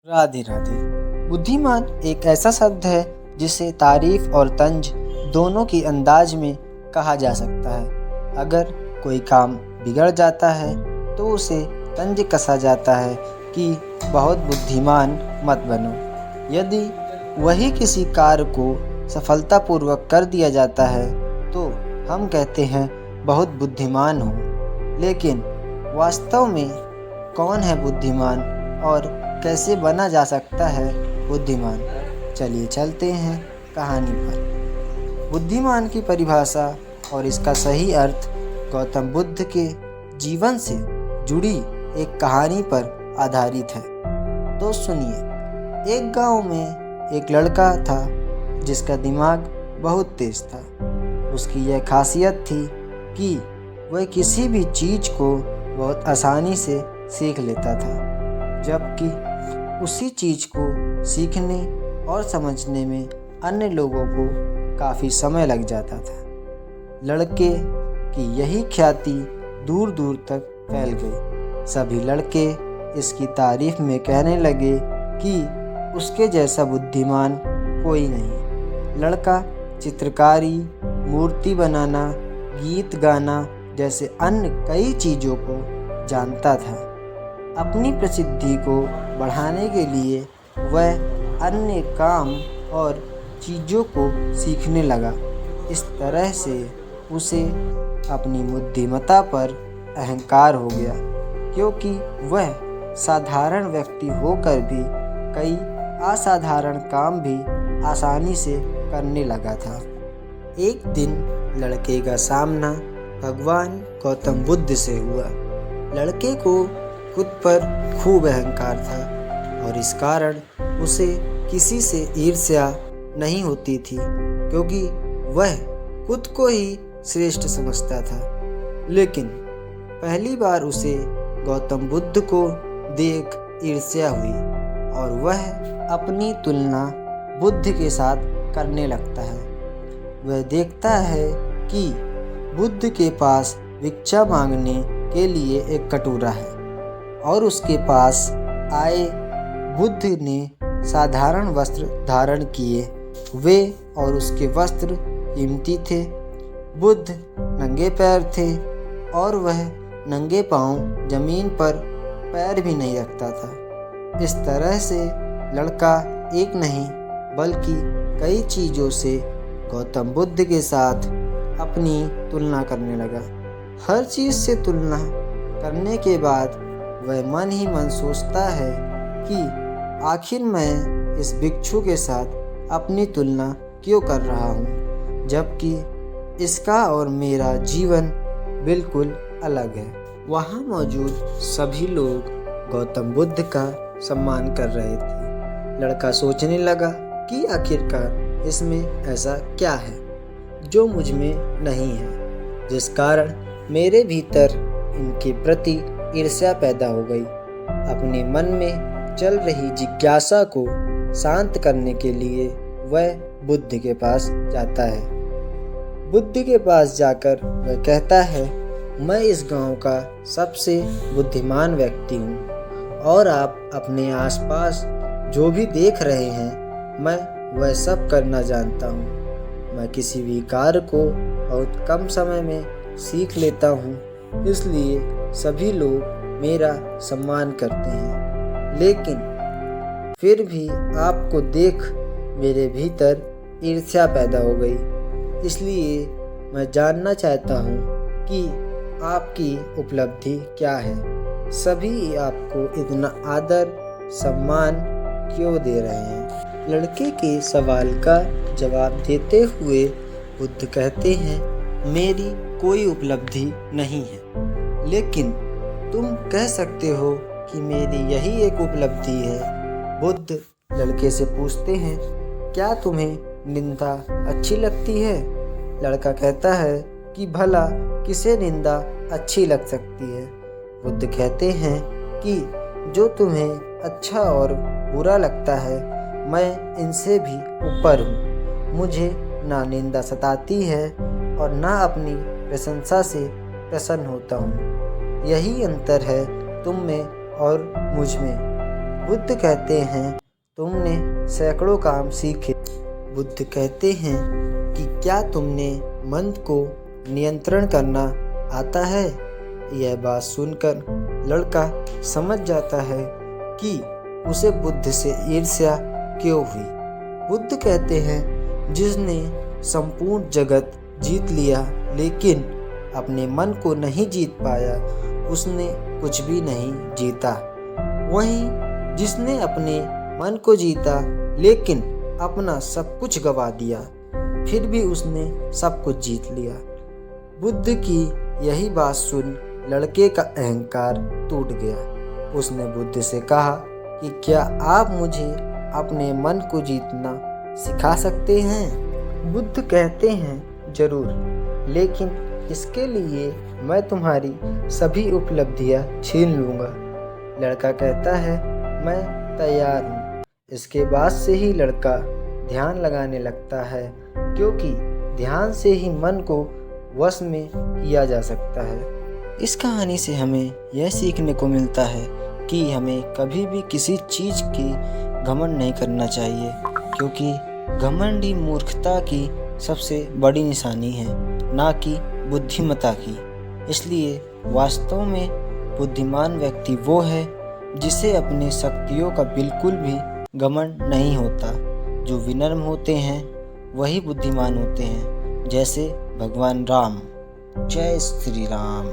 राधे राधे। बुद्धिमान एक ऐसा शब्द है जिसे तारीफ और तंज दोनों की अंदाज में कहा जा सकता है। अगर कोई काम बिगड़ जाता है तो उसे तंज कसा जाता है कि बहुत बुद्धिमान मत बनो। यदि वही किसी कार्य को सफलतापूर्वक कर दिया जाता है तो हम कहते हैं बहुत बुद्धिमान हो। लेकिन वास्तव में कौन है बुद्धिमान और कैसे बना जा सकता है बुद्धिमान? चलिए चलते हैं कहानी पर। बुद्धिमान की परिभाषा और इसका सही अर्थ गौतम बुद्ध के जीवन से जुड़ी एक कहानी पर आधारित है। तो सुनिए। एक गांव में एक लड़का था जिसका दिमाग बहुत तेज था। उसकी यह खासियत थी कि वह किसी भी चीज़ को बहुत आसानी से सीख लेता था, जबकि उसी चीज़ को सीखने और समझने में अन्य लोगों को काफ़ी समय लग जाता था। लड़के की यही ख्याति दूर दूर तक फैल गई। सभी लड़के इसकी तारीफ में कहने लगे कि उसके जैसा बुद्धिमान कोई नहीं। लड़का चित्रकारी, मूर्ति बनाना, गीत गाना जैसे अन्य कई चीज़ों को जानता था। अपनी प्रसिद्धि को बढ़ाने के लिए वह अन्य काम और चीज़ों को सीखने लगा। इस तरह से उसे अपनी बुद्धिमत्ता पर अहंकार हो गया, क्योंकि वह साधारण व्यक्ति होकर भी कई असाधारण काम भी आसानी से करने लगा था। एक दिन लड़के का सामना भगवान गौतम बुद्ध से हुआ। लड़के को खुद पर खूब अहंकार था और इस कारण उसे किसी से ईर्ष्या नहीं होती थी, क्योंकि वह खुद को ही श्रेष्ठ समझता था। लेकिन पहली बार उसे गौतम बुद्ध को देख ईर्ष्या हुई और वह अपनी तुलना बुद्ध के साथ करने लगता है। वह देखता है कि बुद्ध के पास भिक्षा मांगने के लिए एक कटोरा है और उसके पास आए बुद्ध ने साधारण वस्त्र धारण किए। वे और उसके वस्त्र कीमती थे। बुद्ध नंगे पैर थे और वह नंगे पांव जमीन पर पैर भी नहीं रखता था। इस तरह से लड़का एक नहीं बल्कि कई चीज़ों से गौतम बुद्ध के साथ अपनी तुलना करने लगा। हर चीज़ से तुलना करने के बाद वह मन ही मन सोचता है कि आखिर मैं इस भिक्षु के साथ अपनी तुलना क्यों कर रहा हूँ, जबकि इसका और मेरा जीवन बिल्कुल अलग है। वहाँ मौजूद सभी लोग गौतम बुद्ध का सम्मान कर रहे थे। लड़का सोचने लगा कि आखिरकार इसमें ऐसा क्या है जो मुझ में नहीं है, जिस कारण मेरे भीतर इनके प्रति ईर्ष्या पैदा हो गई। अपने मन में चल रही जिज्ञासा को शांत करने के लिए वह बुद्ध के पास जाता है। बुद्ध के पास जाकर वह कहता है, मैं इस गांव का सबसे बुद्धिमान व्यक्ति हूँ और आप अपने आसपास जो भी देख रहे हैं मैं वह सब करना जानता हूँ। मैं किसी भी कार्य को बहुत कम समय में सीख लेता हूँ, इसलिए सभी लोग मेरा सम्मान करते हैं। लेकिन फिर भी आपको देख मेरे भीतर ईर्ष्या पैदा हो गई। इसलिए मैं जानना चाहता हूँ कि आपकी उपलब्धि क्या है। सभी आपको इतना आदर सम्मान क्यों दे रहे हैं? लड़के के सवाल का जवाब देते हुए बुद्ध कहते हैं, मेरी कोई उपलब्धि नहीं है, लेकिन तुम कह सकते हो कि मेरी यही एक उपलब्धि है। बुद्ध लड़के से पूछते हैं, क्या तुम्हें निंदा अच्छी लगती है? लड़का कहता है कि भला किसे निंदा अच्छी लग सकती है? बुद्ध कहते हैं कि जो तुम्हें अच्छा और बुरा लगता है मैं इनसे भी ऊपर हूँ। मुझे ना निंदा सताती है और ना अपनी प्रशंसा से प्रसन्न होता हूँ। यही अंतर है तुम में और मुझ में। बुद्ध कहते हैं तुमने सैकड़ों काम सीखे। बुद्ध कहते हैं कि क्या तुमने मन को नियंत्रण करना आता है। यह बात सुनकर लड़का समझ जाता है कि उसे बुद्ध से ईर्ष्या क्यों हुई। बुद्ध कहते हैं जिसने संपूर्ण जगत जीत लिया लेकिन अपने मन को नहीं जीत पाया, उसने कुछ भी नहीं जीता। वहीं जिसने अपने मन को जीता लेकिन अपना सब कुछ गवा दिया, फिर भी उसने सब कुछ जीत लिया। बुद्ध की यही बात सुन लड़के का अहंकार टूट गया। उसने बुद्ध से कहा कि क्या आप मुझे अपने मन को जीतना सिखा सकते हैं। बुद्ध कहते हैं जरूर, लेकिन इसके लिए मैं तुम्हारी सभी उपलब्धियां छीन लूँगा। लड़का कहता है मैं तैयार हूँ। इसके बाद से ही लड़का ध्यान लगाने लगता है, क्योंकि ध्यान से ही मन को वश में किया जा सकता है। इस कहानी से हमें यह सीखने को मिलता है कि हमें कभी भी किसी चीज़ की घमंड नहीं करना चाहिए, क्योंकि घमंड ही मूर्खता की सबसे बड़ी निशानी है, ना कि बुद्धिमत्ता की। इसलिए वास्तव में बुद्धिमान व्यक्ति वो है जिसे अपनी शक्तियों का बिल्कुल भी घमंड नहीं होता। जो विनम्र होते हैं वही बुद्धिमान होते हैं, जैसे भगवान राम। जय श्री राम।